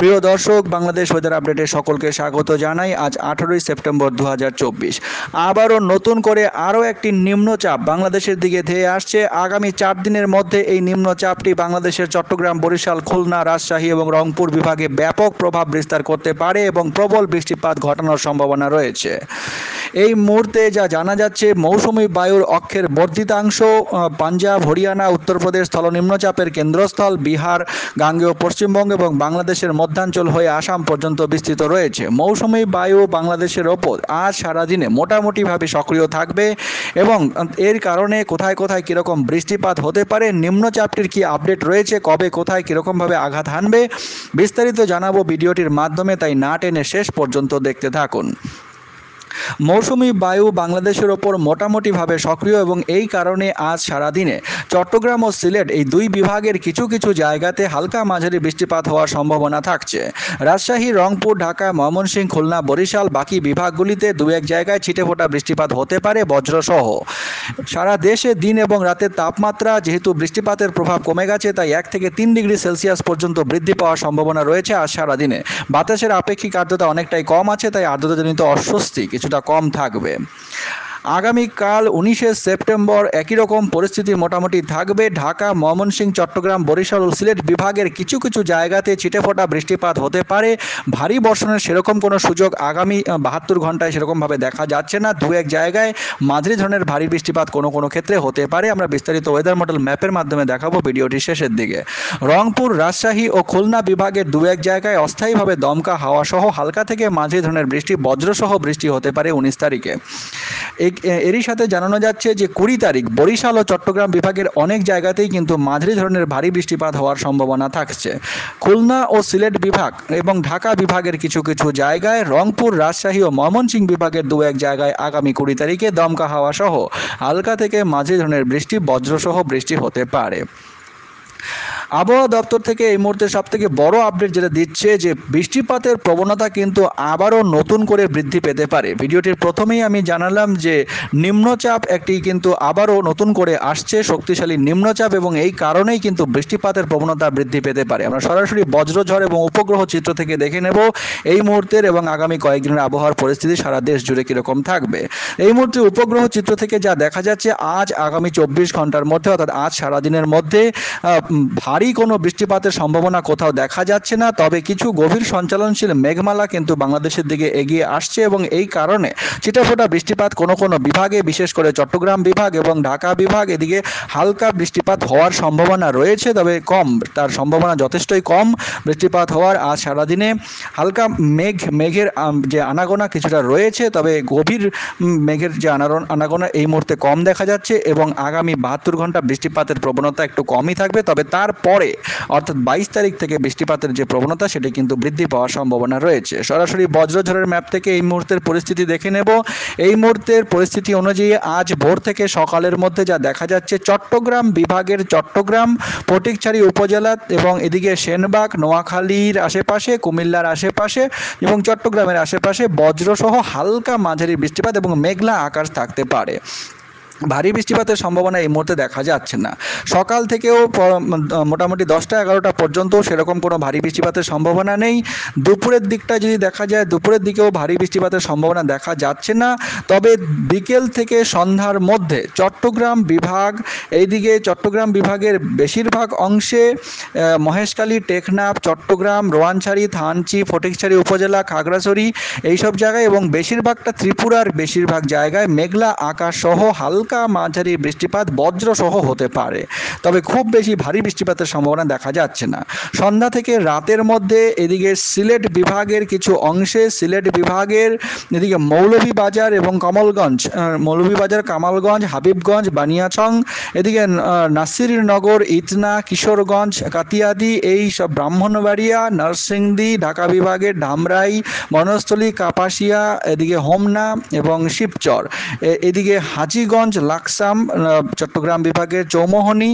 প্রিয় দর্শক, বাংলাদেশ ওয়েদার আপডেটে সকলকে স্বাগত জানাই। আজ 18ই সেপ্টেম্বর 2024। আবারও নতুন করে আরও একটি নিম্নচাপ বাংলাদেশের দিকে ধেয়ে আসছে। আগামী 4 দিনের মধ্যে এই নিম্নচাপটি বাংলাদেশের চট্টগ্রাম, বরিশাল, খুলনা, রাজশাহী এবং রংপুর বিভাগে ব্যাপক প্রভাব বিস্তার করতে পারে এবং প্রবল বৃষ্টিপাত ঘটানোর সম্ভাবনা রয়েছে। এই মুহূর্তে যা জানা যাচ্ছে, মৌসুমি বায়ুর অক্ষের বর্ধিতাংশ পাঞ্জাব, হরিয়ানা, উত্তরপ্রদেশ স্থল নিম্নচাপের কেন্দ্রস্থল, বিহার, গাঙ্গেয় পশ্চিমবঙ্গ এবং বাংলাদেশের মধ্যাঞ্চল হয়ে আসাম পর্যন্ত বিস্তৃত রয়েছে। মৌসুমি বায়ু বাংলাদেশের ওপর আজ সারাদিনে মোটামুটিভাবে সক্রিয় থাকবে এবং এর কারণে কোথায় কোথায় কীরকম বৃষ্টিপাত হতে পারে, নিম্নচাপটির কি আপডেট রয়েছে, কবে কোথায় কীরকমভাবে আঘাত হানবে, বিস্তারিত জানাবো ভিডিওটির মাধ্যমে, তাই না টেনে শেষ পর্যন্ত দেখতে থাকুন। মৌসুমি বায়ু বাংলাদেশের ওপর মোটামুটিভাবে সক্রিয় এবং এই কারণে আজ সারাদিনে চট্টগ্রাম ও সিলেট এই দুই বিভাগের কিছু কিছু জায়গাতে হালকা মাঝারি বৃষ্টিপাত হওয়ার সম্ভাবনা থাকছে। রাজশাহী, রংপুর, ঢাকা, ময়মনসিংহ, খুলনা, বরিশাল বাকি বিভাগগুলিতে দু এক জায়গায় ছিটেফোঁটা বৃষ্টিপাত হতে পারে বজ্রসহ। সারা দেশে দিন এবং রাতের তাপমাত্রা যেহেতু বৃষ্টিপাতের প্রভাব কমে গেছে, তাই 1 থেকে 3 ডিগ্রি সেলসিয়াস পর্যন্ত বৃদ্ধি পাওয়ার সম্ভাবনা রয়েছে আজ সারাদিনে। বাতাসের আপেক্ষিক আর্দ্রতা অনেকটাই কম আছে, তাই আর্দ্রতাজনিত অস্বস্তি কিছুটা কম থাকবে। আগামীকাল 19শে সেপ্টেম্বর একই রকম পরিস্থিতি মোটামুটি থাকবে। ঢাকা, ময়মনসিংহ, চট্টগ্রাম, বরিশাল ও সিলেট বিভাগের কিছু কিছু জায়গাতে ছিটেফোঁটা বৃষ্টিপাত হতে পারে। ভারী বর্ষণের সেরকম কোনো সুযোগ আগামী 72 ঘন্টায় সেরকমভাবে দেখা যাচ্ছে না। দু এক জায়গায় মাঝারি ধরনের ভারী বৃষ্টিপাত কোনো কোনো ক্ষেত্রে হতে পারে। আমরা বিস্তারিত ওয়েদার মডেল ম্যাপের মাধ্যমে দেখাবো ভিডিওটির শেষের দিকে। রংপুর, রাজশাহী ও খুলনা বিভাগের দু এক জায়গায় অস্থায়ীভাবে দমকা হাওয়া সহ হালকা থেকে মাঝারি ধরনের বৃষ্টি, বজ্রসহ বৃষ্টি হতে পারে 19 তারিখে। এরই সাথে জানানো যাচ্ছে যে 20 তারিখ বরিশাল ও চট্টগ্রাম বিভাগের অনেক জায়গাতেই কিন্তু মাঝারি ধরনের ভারী বৃষ্টিপাত হওয়ার সম্ভাবনা থাকছে। খুলনা ও সিলেট বিভাগ এবং ঢাকা বিভাগের কিছু কিছু জায়গায়, রংপুর, রাজশাহী ও ময়মনসিংহ বিভাগের দু এক জায়গায় আগামী 20 তারিখে দমকা হাওয়া সহ হালকা থেকে মাঝারি ধরনের বৃষ্টি, বজ্রসহ বৃষ্টি হতে পারে। আবহাওয়া দপ্তর থেকে এই মুহূর্তে সবথেকে বড় আপডেট যেটা দিচ্ছে যে বৃষ্টিপাতের প্রবণতা কিন্তু আবারও নতুন করে বৃদ্ধি পেতে পারে। ভিডিওটির প্রথমেই আমি জানালাম যে নিম্নচাপ একটি কিন্তু আবারও নতুন করে আসছে, শক্তিশালী নিম্নচাপ, এবং এই কারণেই কিন্তু বৃষ্টিপাতের প্রবণতা বৃদ্ধি পেতে পারে। আমরা সরাসরি বজ্রঝড় এবং উপগ্রহ চিত্র থেকে দেখে নেব এই মুহূর্তের এবং আগামী কয়েকদিনের আবহাওয়ার পরিস্থিতি সারা দেশ জুড়ে কীরকম থাকবে। এই মুহূর্তে উপগ্রহ চিত্র থেকে যা দেখা যাচ্ছে, আজ আগামী 24 ঘন্টার মধ্যে অর্থাৎ আজ সারাদিনের মধ্যে ভারী কোনো বৃষ্টিপাতের সম্ভাবনা কোথাও দেখা যাচ্ছে না। তবে কিছু গভীর সঞ্চালনশীল মেঘমালা কিন্তু বাংলাদেশের দিকে এগিয়ে আসছে এবং এই কারণে ছিটেফোঁটা বৃষ্টিপাত কোনো কোনো বিভাগে, বিশেষ করে চট্টগ্রাম বিভাগ এবং ঢাকা বিভাগ, এদিকে হালকা বৃষ্টিপাত হওয়ার সম্ভাবনা রয়েছে, তবে কম, তার সম্ভাবনা যথেষ্টই কম বৃষ্টিপাত হওয়ার। আজ সারাদিনে হালকা মেঘের যে আনাগোনা কিছুটা রয়েছে, তবে গভীর মেঘের যে আনাগোনা এই মুহূর্তে কম দেখা যাচ্ছে এবং আগামী 72 ঘন্টা বৃষ্টিপাতের প্রবণতা একটু কমই থাকবে। তবে তারপরে অর্থাৎ 22 তারিখ থেকে বৃষ্টিপাতের যে প্রবণতা সেটি কিন্তু বৃদ্ধি পাওয়ার সম্ভাবনা রয়েছে। সরাসরি বজ্রঝড়ের ম্যাপ থেকে এই মুহূর্তের পরিস্থিতি দেখে নেব। এই মুহূর্তের পরিস্থিতি অনুযায়ী আজ ভোর থেকে সকালের মধ্যে যা দেখা যাচ্ছে, চট্টগ্রাম বিভাগের চট্টগ্রাম, ফটিকছড়ি উপজেলা এবং এদিকে সেনবাগ, নোয়াখালীর আশেপাশে, কুমিল্লার আশেপাশে এবং চট্টগ্রামের আশেপাশে বজ্রসহ হালকা মাঝারি বৃষ্টিপাত এবং মেঘলা আকাশ থাকতে পারে। ভারী বৃষ্টিপাতের সম্ভাবনা এই মুহূর্তে দেখা যাচ্ছে না। সকাল থেকেও মোটামুটি 10টা 11টা পর্যন্ত সেরকম কোনো ভারী বৃষ্টিপাতের সম্ভাবনা নেই। দুপুরের দিকটা যদি দেখা যায়, দুপুরের দিকেও ভারী বৃষ্টিপাতের সম্ভাবনা দেখা যাচ্ছে না। তবে বিকেল থেকে সন্ধ্যার মধ্যে চট্টগ্রাম বিভাগ, এইদিকে চট্টগ্রাম বিভাগের বেশিরভাগ অংশে, মহেশখালী, টেকনাফ, চট্টগ্রাম, রোয়াংছড়ি, থানচি, ফটিকছড়ি উপজেলা, খাগড়াছড়ি এইসব জায়গায় এবং বেশিরভাগটা ত্রিপুরার বেশিরভাগ জায়গায় মেঘলা আকাশ সহ হালকা মাঝারি বৃষ্টিপাত বজ্রসহ হতে পারে। তবে খুব বেশি ভারী বৃষ্টিপাতের সম্ভাবনা দেখা যাচ্ছে না। সন্ধ্যা থেকে রাতের মধ্যে এদিকে সিলেট বিভাগের কিছু অংশে, সিলেট বিভাগের এদিকে মৌলভীবাজার এবং কমলগঞ্জ, মৌলভীবাজার, কামালগঞ্জ, হাবিবগঞ্জ, বানিয়াছং, এদিকে নাসিরনগর, ইটনা, কিশোরগঞ্জ, কাতিয়াদি, এই সব ব্রাহ্মণবাড়িয়া, নরসিংদী, ঢাকা বিভাগের ধামরাই, বনস্থলী, কাপাসিয়া, এদিকে হোমনা এবং শিবচর, এদিকে হাজীগঞ্জ, লাকসাম, চট্টগ্রাম বিভাগের চৌমোহনী,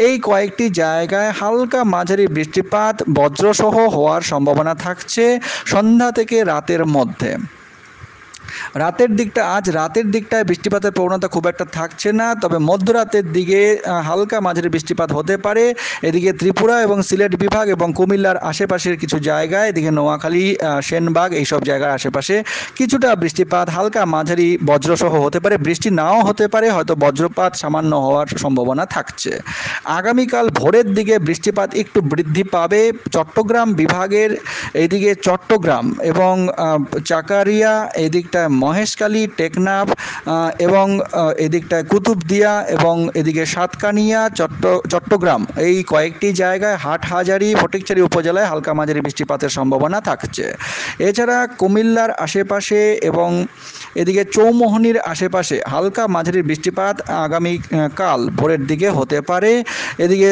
এই কয়েকটি জায়গায় হালকা মাঝারি বৃষ্টিপাত বজ্রসহ হওয়ার সম্ভাবনা থাকছে সন্ধ্যা থেকে রাতের মধ্যে। আজ রাতের দিকটায় বৃষ্টিপাতের প্রবণতা খুব একটা থাকছে না, তবে মধ্যরাতের দিকে হালকা মাঝারি বৃষ্টিপাত হতে পারে। এদিকে ত্রিপুরা এবং সিলেট বিভাগ এবং কুমিল্লার আশেপাশের কিছু জায়গায়, এদিকে নোয়াখালী, সেনবাগ এইসব জায়গার আশেপাশে কিছুটা বৃষ্টিপাত হালকা মাঝারি বজ্রসহ হতে পারে। বৃষ্টি নাও হতে পারে, হয়তো বজ্রপাত সামান্য হওয়ার সম্ভাবনা থাকছে। আগামীকাল ভোরের দিকে বৃষ্টিপাত একটু বৃদ্ধি পাবে চট্টগ্রাম বিভাগের, এইদিকে চট্টগ্রাম এবং চাকারিয়া, এদিকটায় মহেশখালী, টেকনাফ এবং এদিকটায় কুতুবদিয়া এবং এদিকে সাতকানিয়া, চট্টগ্রাম এই কয়েকটি জায়গায়, হাটহাজারী, ফটিকছড়ি উপজেলায় হালকা মাঝারি বৃষ্টিপাতের সম্ভাবনা থাকছে। এছাড়া কুমিল্লার আশেপাশে এবং এদিকে চৌমোহনীর আশেপাশে হালকা মাঝারি বৃষ্টিপাত আগামীকাল ভোরের দিকে হতে পারে। এদিকে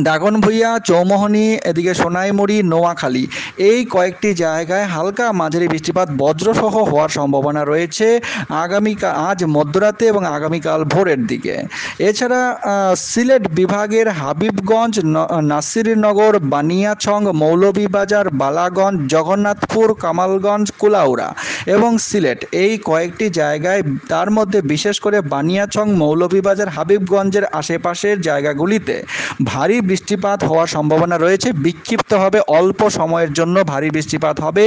দাগনভূঞা, চৌমোহনী, এদিকে সোনাইমুড়ি, নোয়াখালী এই কয়েকটি জায়গায় হালকা মাঝারি বৃষ্টিপাত বজ্রসহ হওয়ার সম্ভাবনা রয়েছে আজ মধ্যরাতে এবং আগামীকাল ভোরের দিকে। এছাড়া সিলেট বিভাগের হাবিবগঞ্জ, নাসিরনগর, বানিয়াছং, মৌলভীবাজার, বালাগঞ্জ, জগন্নাথপুর, কামালগঞ্জ, কুলাউড়া এবং সিলেট এই কয়েকটি জায়গায়, তার মধ্যে বিশেষ করে বানিয়াছং, মৌলভীবাজার, হাবিবগঞ্জের আশেপাশের জায়গাগুলিতে ভারী বৃষ্টিপাত হওয়ার সম্ভাবনা রয়েছে। বিক্ষিপ্ত হবে, অল্প সময়ের জন্য ভারী বৃষ্টিপাত হবে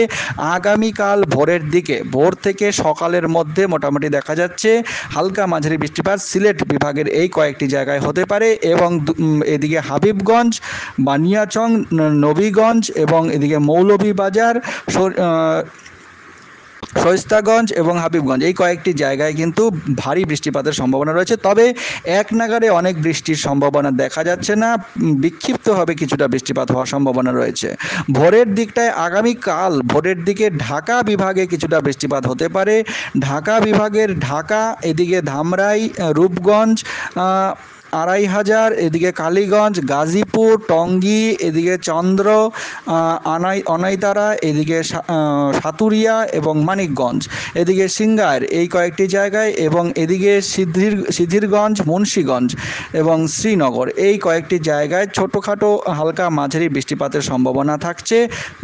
আগামীকাল ভোরের দিকে। ভোর থেকে সকালের মধ্যে মোটামুটি দেখা যাচ্ছে হালকা মাঝারি বৃষ্টিপাত সিলেট বিভাগের এই কয়েকটি জায়গায় হতে পারে এবং এদিকে হাবিবগঞ্জ, বানিয়াচং, নবীগঞ্জ এবং এদিকে মৌলভীবাজার, শৈস্তাগঞ্জ এবং হাবিবগঞ্জ এই কয়েকটি জায়গায় কিন্তু ভারী বৃষ্টিপাতের সম্ভাবনা রয়েছে। তবে এক নাগাড়ে অনেক বৃষ্টির সম্ভাবনা দেখা যাচ্ছে না, বিক্ষিপ্তভাবে কিছুটা বৃষ্টিপাত হওয়ার সম্ভাবনা রয়েছে। ভোরের দিকটায় আগামীকাল ভোরের দিকে ঢাকা বিভাগে কিছুটা বৃষ্টিপাত হতে পারে। ঢাকা বিভাগের ঢাকা, এদিকে ধামরাই, রূপগঞ্জ, আড়াইহাজার, এদিকে কালীগঞ্জ, গাজীপুর, টঙ্গী, এদিকে চন্দ্র, অনাইতারা, এদিকে সাতুরিয়া এবং মানিকগঞ্জ, এদিকে সিংগার এই কয়েকটি জায়গায় এবং এদিকে সিদ্ধিরগঞ্জ, মুন্সীগঞ্জ এবং শ্রীনগর এই কয়েকটি জায়গায় ছোটোখাটো হালকা মাঝারি বৃষ্টিপাতের সম্ভাবনা থাকছে।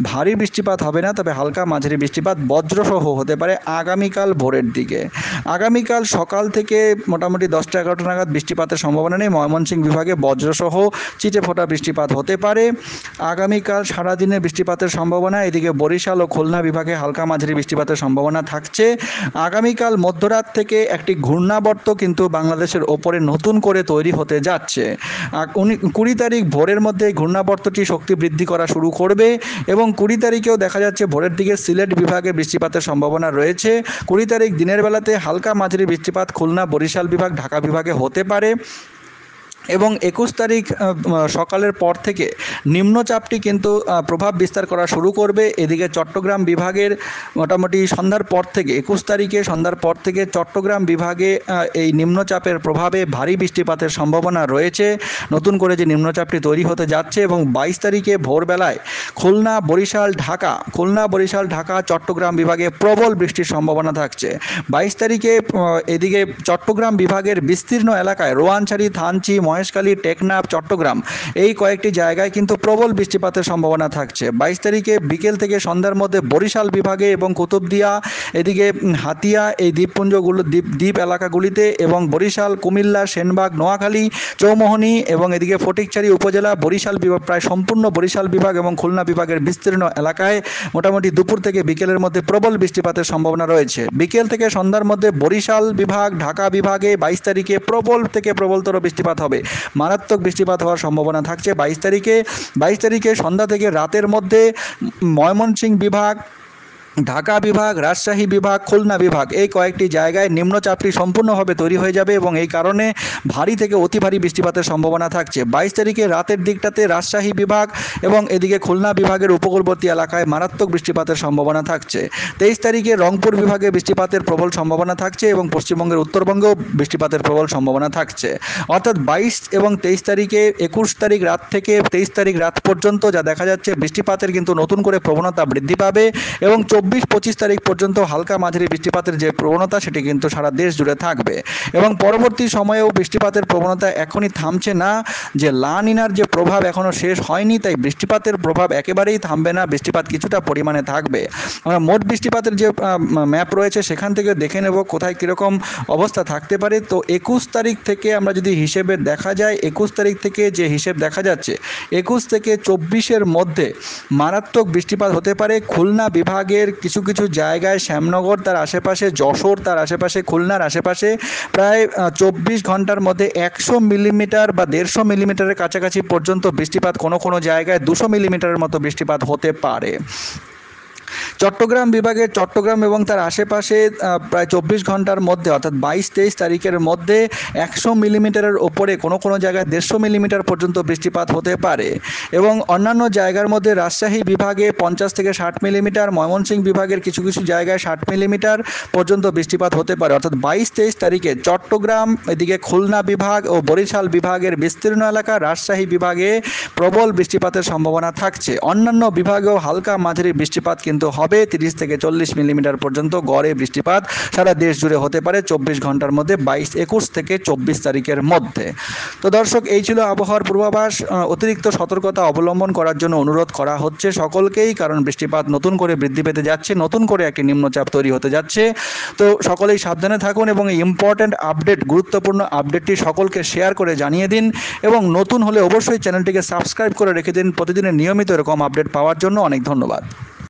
ভারী বৃষ্টিপাত হবে না, তবে হালকা মাঝারি বৃষ্টিপাত বজ্রসহ হতে পারে আগামীকাল ভোরের দিকে। আগামীকাল সকাল থেকে মোটামুটি 10টা-11টা নাগাদ বৃষ্টিপাতের সম্ভাবনা নেই। ময়মনসিংহ বিভাগে বজ্রসহ ছিটেফোঁটা বৃষ্টিপাত হতে পারে আগামীকাল সারাদিনে বৃষ্টিপাতের সম্ভাবনা। এদিকে বরিশাল ও খুলনা বিভাগে হালকা মাঝারি বৃষ্টিপাতের সম্ভাবনা থাকছে। আগামীকাল মধ্যরাত থেকে একটি ঘূর্ণাবর্ত কিন্তু বাংলাদেশের ওপরে নতুন করে তৈরি হতে যাচ্ছে। 20 তারিখ ভোরের মধ্যে ঘূর্ণাবর্তটি শক্তি বৃদ্ধি করা শুরু করবে এবং 20 তারিখেও দেখা যাচ্ছে ভোরের দিকে সিলেট বিভাগে বৃষ্টিপাতের সম্ভাবনা রয়েছে। 20 তারিখ দিনের বেলাতে হালকা মাঝারি বৃষ্টিপাত খুলনা, বরিশাল বিভাগ, ঢাকা বিভাগে হতে পারে এবং 21 তারিখ সকালের পর থেকে নিম্নচাপটি কিন্তু প্রভাব বিস্তার করা শুরু করবে। এদিকে চট্টগ্রাম বিভাগের মোটামুটি সন্ধ্যার পর থেকে 21 তারিখে সন্ধ্যার পর থেকে চট্টগ্রাম বিভাগে এই নিম্নচাপের প্রভাবে ভারী বৃষ্টিপাতের সম্ভাবনা রয়েছে। নতুন করে যে নিম্নচাপটি তৈরি হতে যাচ্ছে এবং 22 তারিখে ভোরবেলায় খুলনা, বরিশাল, ঢাকা, চট্টগ্রাম বিভাগে প্রবল বৃষ্টির সম্ভাবনা থাকছে। 22 তারিখে এদিকে চট্টগ্রাম বিভাগের বিস্তীর্ণ এলাকায় রোয়ানছড়ি, থানচি, মহেশখালী, টেকনাফ, চট্টগ্রাম এই কয়েকটি জায়গায় কিন্তু প্রবল বৃষ্টিপাতের সম্ভাবনা থাকছে। 22 তারিখে বিকেল থেকে সন্ধ্যার মধ্যে বরিশাল বিভাগে এবং কুতুবদিয়া, এদিকে হাতিয়া এই দ্বীপপুঞ্জগুলো দ্বীপ এলাকাগুলিতে এবং বরিশাল, কুমিল্লা, সেনবাগ, নোয়াখালী, চৌমোহনী এবং এদিকে ফটিকছড়ি উপজেলা, বরিশাল বিভাগ, প্রায় সম্পূর্ণ বরিশাল বিভাগ এবং খুলনা বিভাগের বিস্তীর্ণ এলাকায় মোটামুটি দুপুর থেকে বিকেলের মধ্যে প্রবল বৃষ্টিপাতের সম্ভাবনা রয়েছে। বিকেল থেকে সন্ধ্যার মধ্যে বরিশাল বিভাগ, ঢাকা বিভাগে 22 তারিখে প্রবল থেকে প্রবলতর বৃষ্টিপাত হবে, মারাত্মক বৃষ্টিপাত হওয়ার সম্ভাবনা থাকছে 22 তারিখে সন্ধ্যা থেকে রাতের মধ্যে ময়মনসিংহ বিভাগ, ঢাকা বিভাগ, রাজশাহী বিভাগ, খুলনা বিভাগ এই কয়েকটি জায়গায় নিম্নচাপটি সম্পূর্ণভাবে তৈরি হয়ে যাবে এবং এই কারণে ভারী থেকে অতি ভারী বৃষ্টিপাতের সম্ভাবনা থাকছে। 22 তারিখে রাতের দিকটাতে রাজশাহী বিভাগ এবং এদিকে খুলনা বিভাগের উপকূলবর্তী এলাকায় মারাত্মক বৃষ্টিপাতের সম্ভাবনা থাকছে। 23 তারিখে রংপুর বিভাগে বৃষ্টিপাতের প্রবল সম্ভাবনা থাকছে এবং পশ্চিমবঙ্গের উত্তরবঙ্গেও বৃষ্টিপাতের প্রবল সম্ভাবনা থাকছে। অর্থাৎ 22 এবং 23 তারিখে 21 তারিখ রাত থেকে 23 তারিখ রাত পর্যন্ত যা দেখা যাচ্ছে বৃষ্টিপাতের কিন্তু নতুন করে প্রবণতা বৃদ্ধি পাবে এবং 24 24-25 তারিখ পর্যন্ত হালকা মাঝারি বৃষ্টিপাতের যে প্রবণতা সেটি কিন্তু সারা দেশ জুড়ে থাকবে এবং পরবর্তী সময়েও বৃষ্টিপাতের প্রবণতা এখনই থামছে না। যে লা নিনার যে প্রভাব এখনও শেষ হয়নি, তাই বৃষ্টিপাতের প্রভাব একেবারেই থামবে না, বৃষ্টিপাত কিছুটা পরিমাণে থাকবে। আমরা মোট বৃষ্টিপাতের যে ম্যাপ রয়েছে সেখান থেকে দেখে নেব কোথায় কীরকম অবস্থা থাকতে পারে। তো 21 তারিখ থেকে আমরা যদি হিসেবে দেখা যায়, 21 তারিখ থেকে যে হিসেব দেখা যাচ্ছে 21 থেকে 24-এর মধ্যে মারাত্মক বৃষ্টিপাত হতে পারে খুলনা বিভাগের কিছু কিছু জায়গায়, শ্যামনগর তার আশেপাশে, যশোর তার আশেপাশে, খুলনার আশেপাশে প্রায় 24 ঘন্টার মধ্যে 100 মিলিমিটার বা 150 মিলিমিটারের কাছাকাছি পর্যন্ত বৃষ্টিপাত, কোনো কোনো জায়গায় 200 মিলিমিটারের মতো বৃষ্টিপাত হতে পারে। চট্টগ্রাম বিভাগের চট্টগ্রাম এবং তার আশেপাশে প্রায় 24 ঘন্টার মধ্যে অর্থাৎ 22-23 তারিখের মধ্যে 100 মিলিমিটারের ওপরে, কোনো কোনো জায়গায় 150 মিলিমিটার পর্যন্ত বৃষ্টিপাত হতে পারে এবং অন্যান্য জায়গার মধ্যে রাজশাহী বিভাগে 50 থেকে 60 মিলিমিটার, ময়মনসিংহ বিভাগের কিছু কিছু জায়গায় 60 মিলিমিটার পর্যন্ত বৃষ্টিপাত হতে পারে। অর্থাৎ 22-23 তারিখে চট্টগ্রাম, এদিকে খুলনা বিভাগ ও বরিশাল বিভাগের বিস্তীর্ণ এলাকা, রাজশাহী বিভাগে প্রবল বৃষ্টিপাতের সম্ভাবনা থাকছে। অন্যান্য বিভাগেও হালকা মাঝারি বৃষ্টিপাত কিন্তু হবে, 30 থেকে 40 মিলিমিটার পর্যন্ত গড়ে বৃষ্টিপাত সারা দেশ জুড়ে হতে পারে 24 ঘন্টার মধ্যে, 21 থেকে 24 তারিখের মধ্যে। তো দর্শক, এই ছিল আবহাওয়ার পূর্বাভাস। অতিরিক্ত সতর্কতা অবলম্বন করার জন্য অনুরোধ করা হচ্ছে সকলকেই, কারণ বৃষ্টিপাত নতুন করে বৃদ্ধি পেতে যাচ্ছে, নতুন করে একটি নিম্নচাপ তৈরি হতে যাচ্ছে। তো সকলেই সাবধানে থাকুন এবং এই ইম্পর্ট্যান্ট আপডেট, গুরুত্বপূর্ণ আপডেটটি সকলকে শেয়ার করে জানিয়ে দিন এবং নতুন হলে অবশ্যই চ্যানেলটিকে সাবস্ক্রাইব করে রেখে দিন প্রতিদিনের নিয়মিত এরকম আপডেট পাওয়ার জন্য। অনেক ধন্যবাদ।